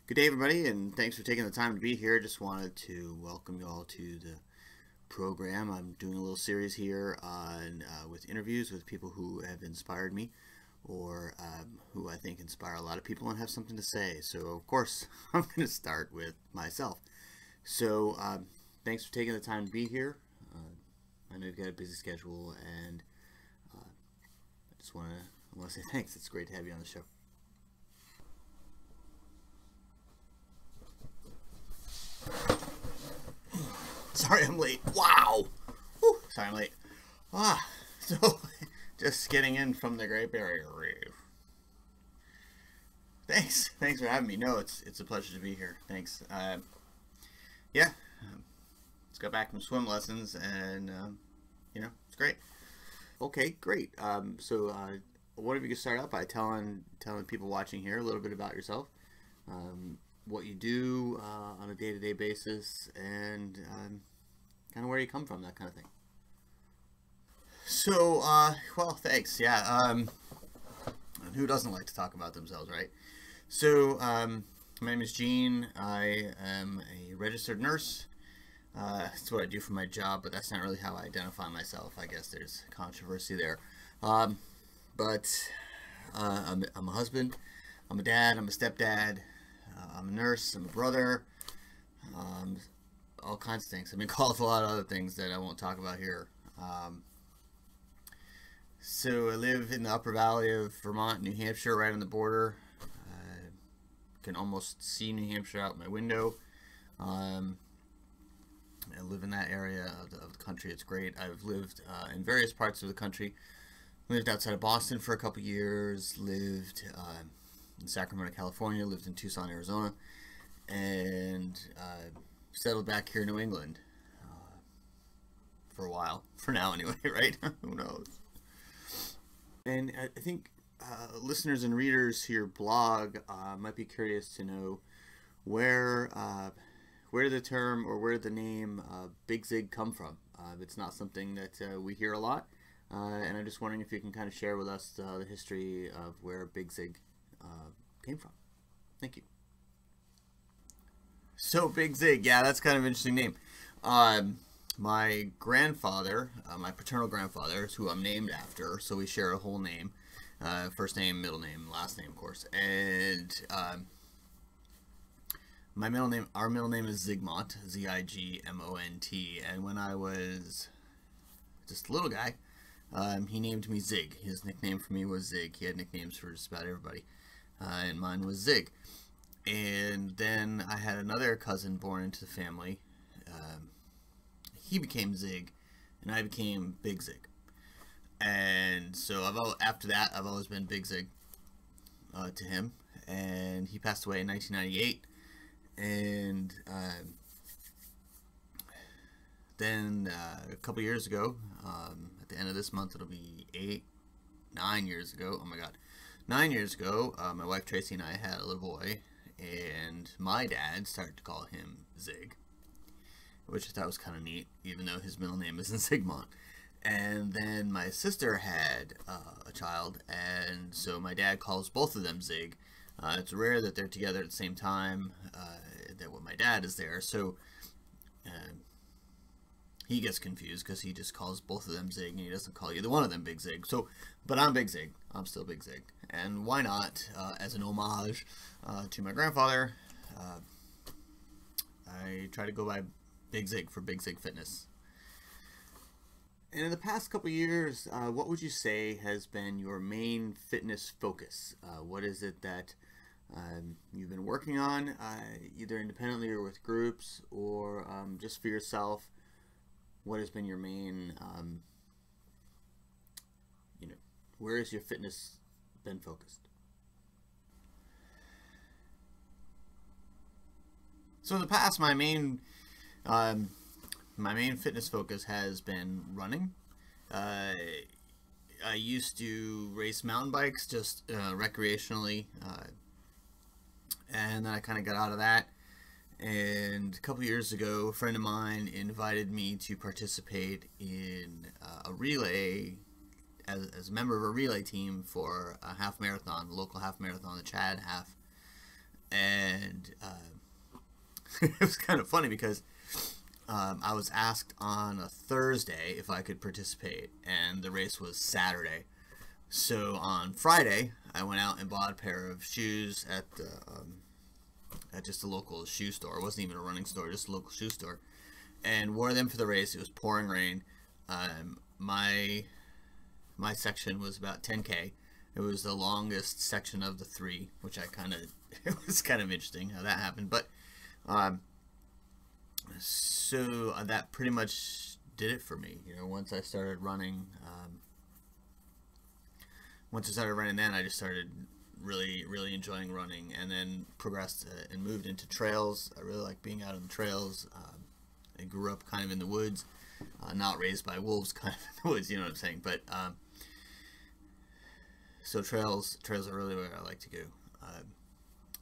Good day, everybody, and thanks for taking the time to be here. Just wanted to welcome you all to the program. I'm doing a little series here on with interviews with people who have inspired me, or who I think inspire a lot of people and have something to say. So, of course, I'm going to start with myself. So, thanks for taking the time to be here. I know you've got a busy schedule, and I just want to say thanks. It's great to have you on the show. Sorry I'm late. Wow. Whew. Sorry I'm late. So just getting in from the Great Barrier Reef. Thanks for having me. No, it's a pleasure to be here. Thanks. Yeah, just got back from swim lessons, and it's great. Okay, great. So what if you could start out by telling people watching here a little bit about yourself, what you do on a day-to-day basis, and kind of where you come from, that kind of thing. So, well, thanks. Yeah, who doesn't like to talk about themselves, right? So, my name is Gene. I am a registered nurse. That's what I do for my job, but that's not really how I identify myself. I guess there's controversy there. But I'm a husband, I'm a dad, I'm a stepdad, I'm a nurse, I'm a brother, all kinds of things. I've been called a lot of other things that I won't talk about here. So I live in the upper valley of Vermont, New Hampshire, right on the border. I can almost see New Hampshire out my window. I live in that area of the country. It's great. I've lived in various parts of the country. Lived outside of Boston for a couple years. Lived in Sacramento, California. Lived in Tucson, Arizona. And settled back here in New England for a while. For now, anyway, right? Who knows? And I think listeners and readers to your blog might be curious to know where did the term or where did the name BigZig come from? It's not something that we hear a lot, and I'm just wondering if you can kind of share with us the history of where BigZig came from. Thank you. So BigZig, yeah, that's kind of an interesting name. My grandfather, my paternal grandfather, is who I'm named after, so we share a whole name, first name, middle name, last name, of course. And our middle name is Zigmont, Z-I-G-M-O-N-T. And when I was just a little guy, he named me Zig. His nickname for me was Zig. He had nicknames for just about everybody, and mine was Zig. And then I had another cousin born into the family. He became Zig, and I became BigZig. And so after that, I've always been BigZig to him. And he passed away in 1998. And then a couple years ago, at the end of this month, it'll be 9 years ago. Oh my God, 9 years ago, my wife Tracy and I had a little boy. And my dad started to call him Zig, which I thought was kind of neat, even though his middle name isn't Zigmont. And then my sister had a child, and so my dad calls both of them Zig. It's rare that they're together at the same time, that when my dad is there, so he gets confused because he just calls both of them Zig, and he doesn't call either one of them BigZig. So, but I'm BigZig. I'm still BigZig. And why not, as an homage to my grandfather, I try to go by BigZig for BigZigFitness. And in the past couple years, what would you say has been your main fitness focus? What is it that you've been working on, either independently or with groups, or just for yourself? What has been your main, where has your fitness been focused? So in the past, my main fitness focus has been running. I used to race mountain bikes just recreationally, and then I kind of got out of that. And a couple years ago, a friend of mine invited me to participate in a relay, as a member of a relay team for a half marathon, the local half marathon, the Chad half. And it was kind of funny because I was asked on a Thursday if I could participate, and the race was Saturday. So on Friday, I went out and bought a pair of shoes at just a local shoe store. It wasn't even a running store, just a local shoe store, and wore them for the race. It was pouring rain. My section was about 10K. It was the longest section of the three, which it was kind of interesting how that happened. But so that pretty much did it for me. Once I started running, then I just started really enjoying running, and then progressed and moved into trails. I really like being out on the trails. I grew up kind of in the woods, not raised by wolves, kind of in the woods. You know what I'm saying? But so trails are really where I like to go.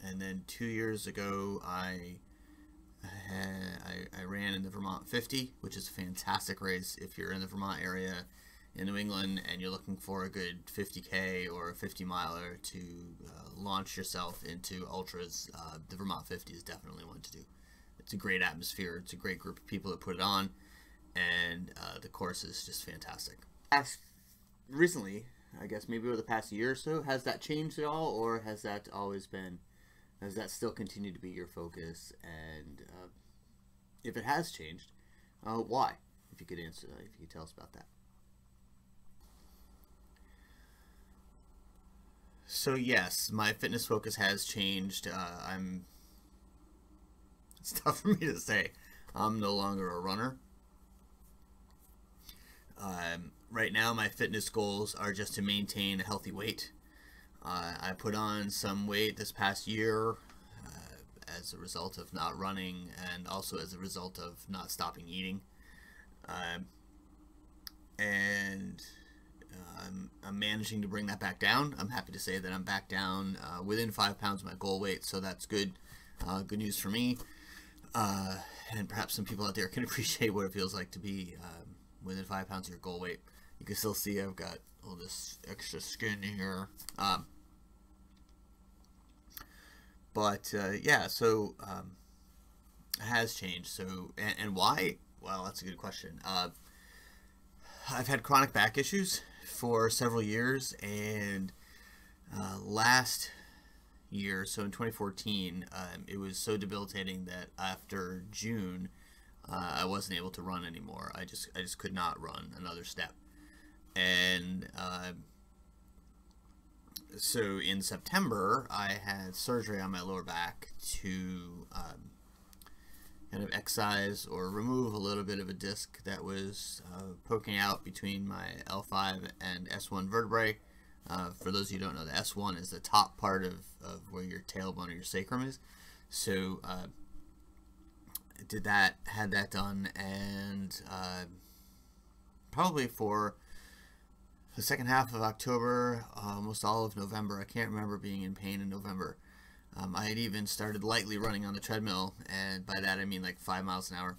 And then 2 years ago, I ran in the Vermont 50, which is a fantastic race if you're in the Vermont area in New England and you're looking for a good 50K or a 50 miler to launch yourself into ultras. The Vermont 50 is definitely one to do. It's a great atmosphere. It's a great group of people that put it on, and the course is just fantastic. Recently, I guess maybe over the past year or so, has that changed at all, or has that still continued to be your focus? And if it has changed, why? If you could answer that, if you could tell us about that. So yes, my fitness focus has changed. It's tough for me to say. I'm no longer a runner. Right now, my fitness goals are just to maintain a healthy weight. I put on some weight this past year as a result of not running, and also as a result of not stopping eating. I'm managing to bring that back down. I'm happy to say that I'm back down within 5 pounds of my goal weight, so that's good. Good news for me. And perhaps some people out there can appreciate what it feels like to be within 5 pounds of your goal weight. You can still see I've got all this extra skin here. Yeah, so it has changed. So, and why? Well, that's a good question. I've had chronic back issues for several years, and last year, so in 2014, it was so debilitating that after June, I wasn't able to run anymore. I just could not run another step. And so in September, I had surgery on my lower back to kind of excise or remove a little bit of a disc that was poking out between my L5 and S1 vertebrae. For those of you who don't know, the S1 is the top part of where your tailbone or your sacrum is. So had that done, and probably for the second half of October, almost all of November, I can't remember being in pain in November. I had even started lightly running on the treadmill, and by that I mean like 5 miles an hour.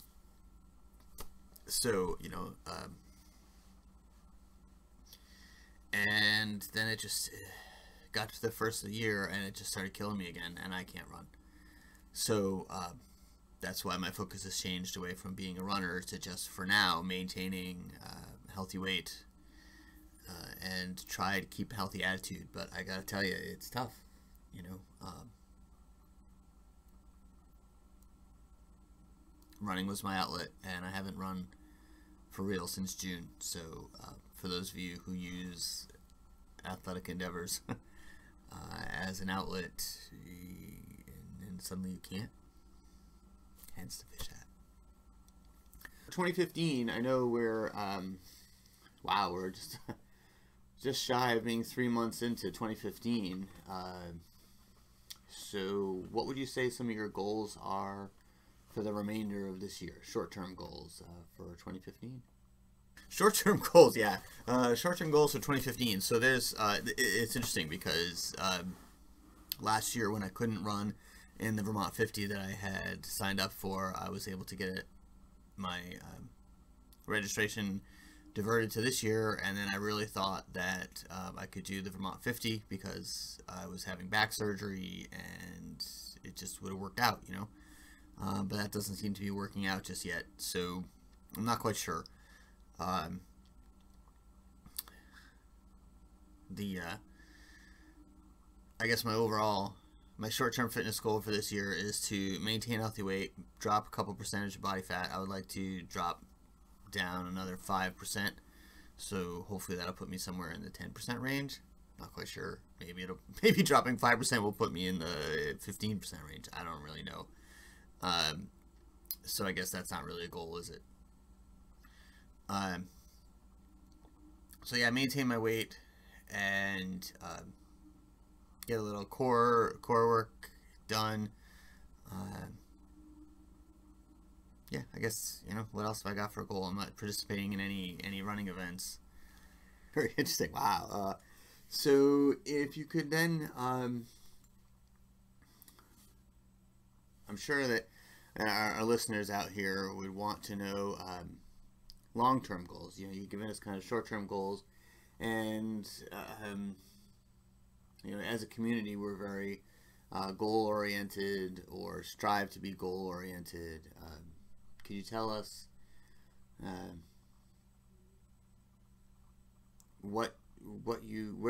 So, and then it just got to the first of the year, and it just started killing me again, and I can't run. So that's why my focus has changed away from being a runner to just, for now, maintaining healthy weight and try to keep a healthy attitude. But I gotta tell you, it's tough, running was my outlet, and I haven't run for real since June. So for those of you who use athletic endeavors as an outlet, and suddenly you can't, hence the fish hat. 2015, I know we're just shy of being 3 months into 2015. So what would you say some of your goals are for the remainder of this year? Short-term goals for 2015? Short-term goals, yeah. Short-term goals for 2015. So there's, it's interesting because last year when I couldn't run in the Vermont 50 that I had signed up for, I was able to get my registration diverted to this year, and then I really thought that I I could do the Vermont 50 because I was having back surgery and it just would have worked out, you know. But that doesn't seem to be working out just yet, so I'm not quite sure. I guess my short-term fitness goal for this year is to maintain healthy weight, drop a couple percentage of body fat. I would like to drop down another 5%, so hopefully that'll put me somewhere in the 10% range. Not quite sure. Maybe dropping 5% will put me in the 15% range. I don't really know. So I guess that's not really a goal, is it? So yeah, maintain my weight and get a little core work done. Yeah, I guess, you know, what else have I got for a goal? I'm not participating in any running events. Very interesting. Wow. So if you could then, I'm sure that our listeners out here would want to know long-term goals. You know, you've given us kind of short-term goals, and you know, as a community, we're very goal-oriented, or strive to be goal-oriented. Could you tell us where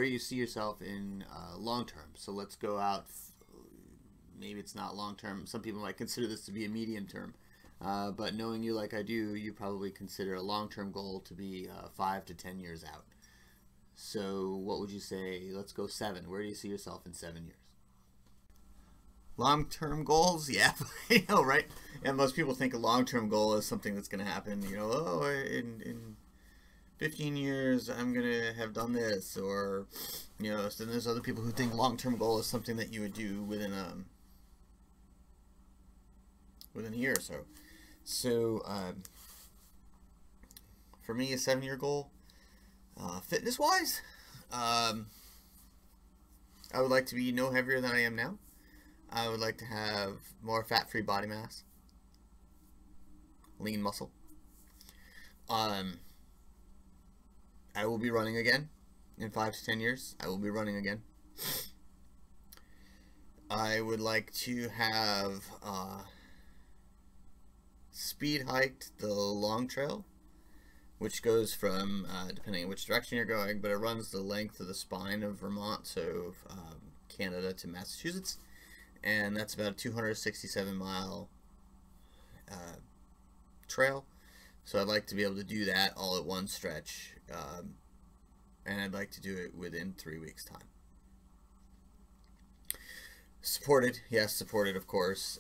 you see yourself in long-term? So let's go out. Maybe it's not long-term. Some people might consider this to be a medium-term. But knowing you like I do, you probably consider a long-term goal to be 5 to 10 years out. So what would you say? Let's go 7. Where do you see yourself in 7 years? Long-term goals? Yeah, I know, right? And most people think a long-term goal is something that's going to happen, you know, oh, in 15 years I'm going to have done this, or, you know, then there's other people who think long-term goal is something that you would do within a year or so. So, for me, a 7-year goal, fitness-wise, I would like to be no heavier than I am now. I would like to have more fat-free body mass, lean muscle. I will be running again in 5 to 10 years. I will be running again. I would like to have speed hiked the long trail, which goes from, depending on which direction you're going, but it runs the length of the spine of Vermont, so Canada to Massachusetts, and that's about a 267-mile trail. So I'd like to be able to do that all at one stretch, and I'd like to do it within 3 weeks' time. Supported, yes, supported, of course.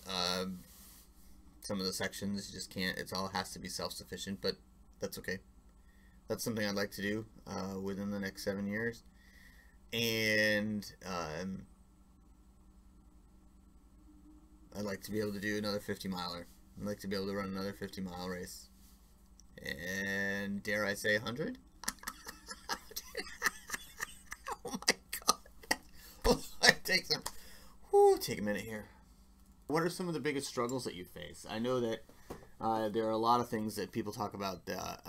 Some of the sections you just can't, it all has to be self-sufficient, but that's okay. That's something I'd like to do within the next 7 years. And I'd like to be able to do another 50-miler. I'd like to be able to run another 50-mile race. And dare I say 100? Oh my god. Oh, take a minute here. What are some of the biggest struggles that you face? I know that there are a lot of things that people talk about, the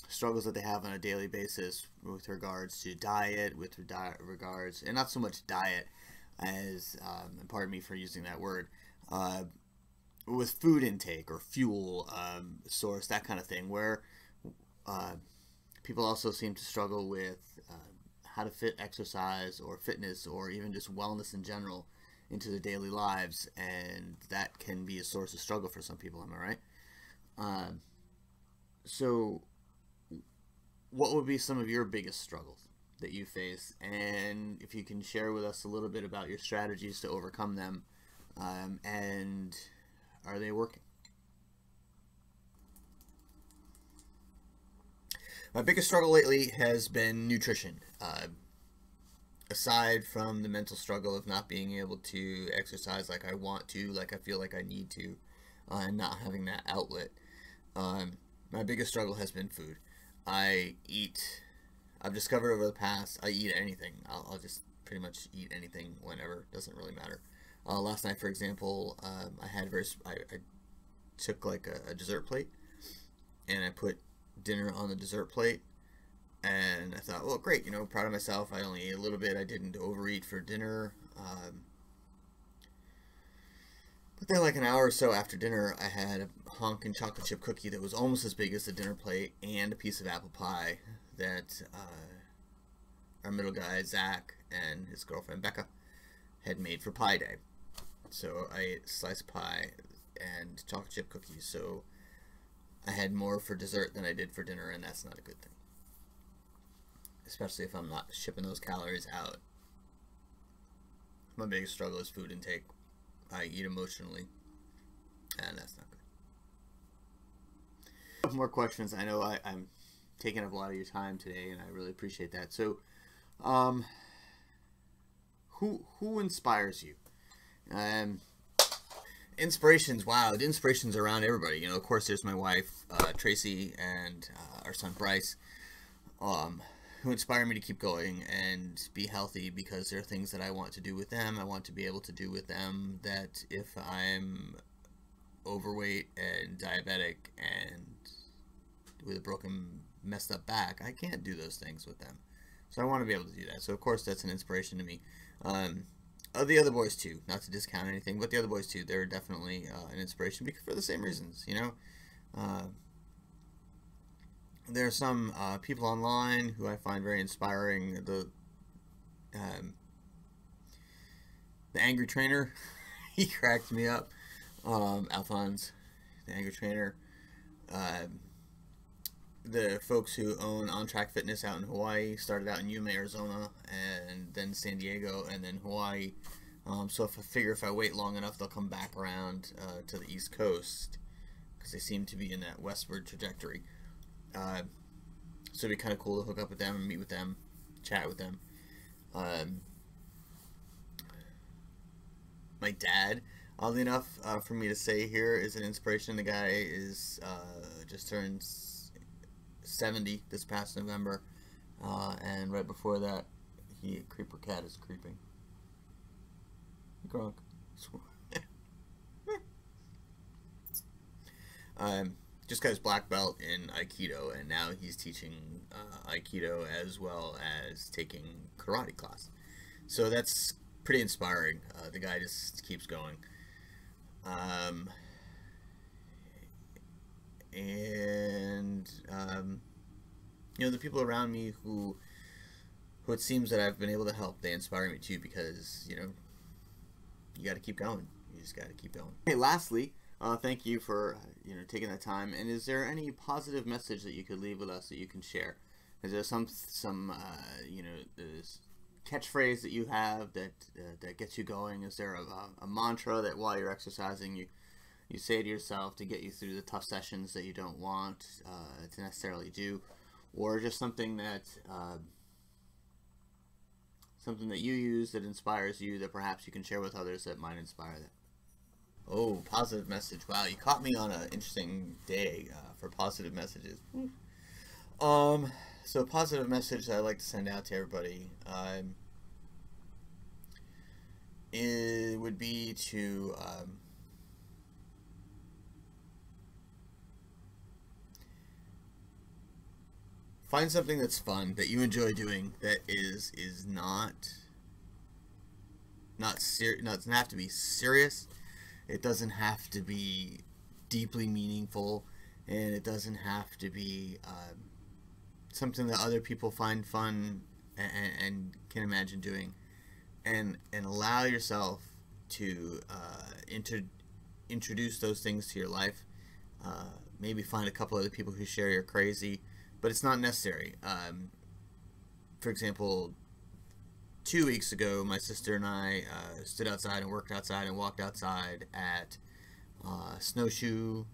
struggles that they have on a daily basis with regards to diet, with regards, and not so much diet as, and pardon me for using that word, with food intake or fuel source, that kind of thing, where people also seem to struggle with how to fit exercise or fitness or even just wellness in general into their daily lives, and that can be a source of struggle for some people. Am I right? So what would be some of your biggest struggles that you face, and if you can share with us a little bit about your strategies to overcome them, and are they working? My biggest struggle lately has been nutrition. Aside from the mental struggle of not being able to exercise like I want to, like I feel like I need to, and not having that outlet, my biggest struggle has been food. I've discovered over the past, I eat anything. I'll just pretty much eat anything whenever. Doesn't really matter. Last night, for example, I took like a dessert plate, and I put dinner on the dessert plate, And I thought, well, great, you know, proud of myself. I only ate a little bit. I didn't overeat for dinner. But then like an hour or so after dinner, I had a honkin' chocolate chip cookie that was almost as big as the dinner plate and a piece of apple pie that our middle guy, Zach, and his girlfriend, Becca, had made for Pie Day. So I ate a slice of pie and chocolate chip cookies. So I had more for dessert than I did for dinner, and that's not a good thing. Especially if I'm not shipping those calories out. My biggest struggle is food intake. I eat emotionally, and that's not good. More questions. I know I'm taking up a lot of your time today, and I really appreciate that. So, who inspires you? Inspirations. Wow, the inspirations around everybody. You know, of course, there's my wife, Tracy, and our son Bryce, who inspire me to keep going and be healthy, because there are things that I want to do with them. I want to be able to do with them that if I'm overweight and diabetic and with a broken, messed up back, I can't do those things with them. So I want to be able to do that. So of course that's an inspiration to me. The other boys too, not to discount anything, but the other boys too, they're definitely an inspiration, because for the same reasons, you know. There are some people online who I find very inspiring. The angry trainer, he cracked me up. Alphonse, the angry trainer. The folks who own On Track Fitness out in Hawaii, started out in Yuma, Arizona, and then San Diego, and then Hawaii. So if I figure if I wait long enough, they'll come back around to the East Coast, because they seem to be in that westward trajectory. So it'd be kind of cool to hook up with them and meet with them, chat with them. My dad, oddly enough, for me to say here, is an inspiration. The guy is just turned 70 this past November, and right before that, Creeper Cat is creeping. Gronk. Just got his black belt in Aikido, and now he's teaching Aikido as well as taking karate class. So that's pretty inspiring. The guy just keeps going. You know, the people around me who it seems that I've been able to help, they inspire me too, because, you know, you got to keep going. You just got to keep going. Okay, lastly, thank you for taking that time. And is there any positive message that you could leave with us that you can share? Is there some catchphrase that you have that gets you going? Is there a mantra that while you're exercising you say to yourself to get you through the tough sessions that you don't want to necessarily do, or just something that you use that inspires you that perhaps you can share with others that might inspire them? Oh, positive message. Wow, you caught me on an interesting day for positive messages. So positive message that I like to send out to everybody it would be to find something that's fun, that you enjoy doing, that is not doesn't have to be serious. It doesn't have to be deeply meaningful, and it doesn't have to be something that other people find fun and can imagine doing, and allow yourself to introduce those things to your life. Maybe find a couple other people who share your crazy, but it's not necessary. For example, 2 weeks ago, my sister and I stood outside and worked outside and walked outside at snowshoe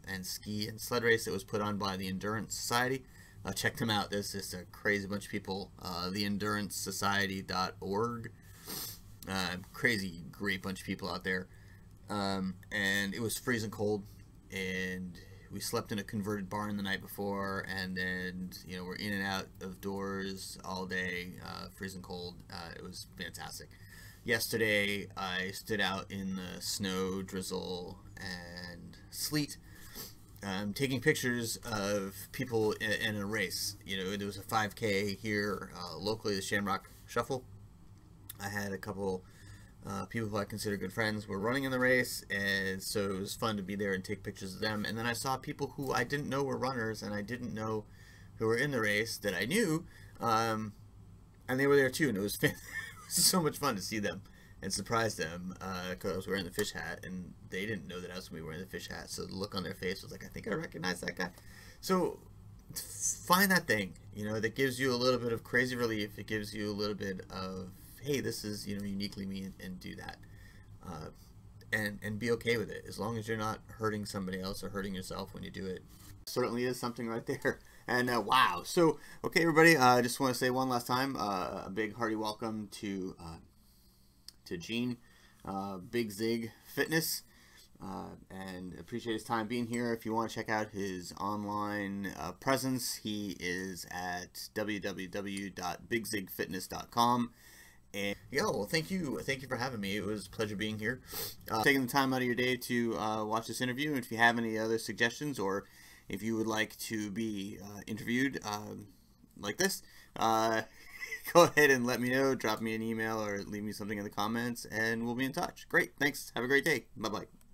and ski and sled race that was put on by the Endurance Society. Check them out. There's just a crazy bunch of people. TheEnduranceSociety.org. Crazy, great bunch of people out there. And it was freezing cold, and we slept in a converted barn the night before, and then we're in and out of doors all day, freezing cold. It was fantastic. Yesterday I stood out in the snow, drizzle, and sleet taking pictures of people in a race. You know, there was a 5K here locally, the Shamrock Shuffle. I had a couple people who I consider good friends were running in the race, and so it was fun to be there and take pictures of them. And then I saw people who I didn't know were runners, and I didn't know who were in the race that I knew, and they were there too, and it was, it was so much fun to see them and surprise them, because I was wearing the fish hat, and they didn't know that I was going to be wearing the fish hat, so the look on their face was like, I think I recognize that guy. So find that thing, you know, that gives you a little bit of crazy relief. It gives you a little bit of, hey, this is, you know, uniquely me, and do that, and be okay with it, as long as you're not hurting somebody else or hurting yourself when you do it. Certainly is something right there. And wow. So okay, everybody, I just want to say one last time, a big hearty welcome to Gene, BigZigFitness, and appreciate his time being here. If you want to check out his online presence, he is at www.bigzigfitness.com. And yeah, well, thank you for having me. It was a pleasure being here, taking the time out of your day to watch this interview. And if you have any other suggestions, or if you would like to be interviewed like this, go ahead and let me know. Drop me an email or leave me something in the comments, and we'll be in touch. Great, thanks. Have a great day. Bye bye.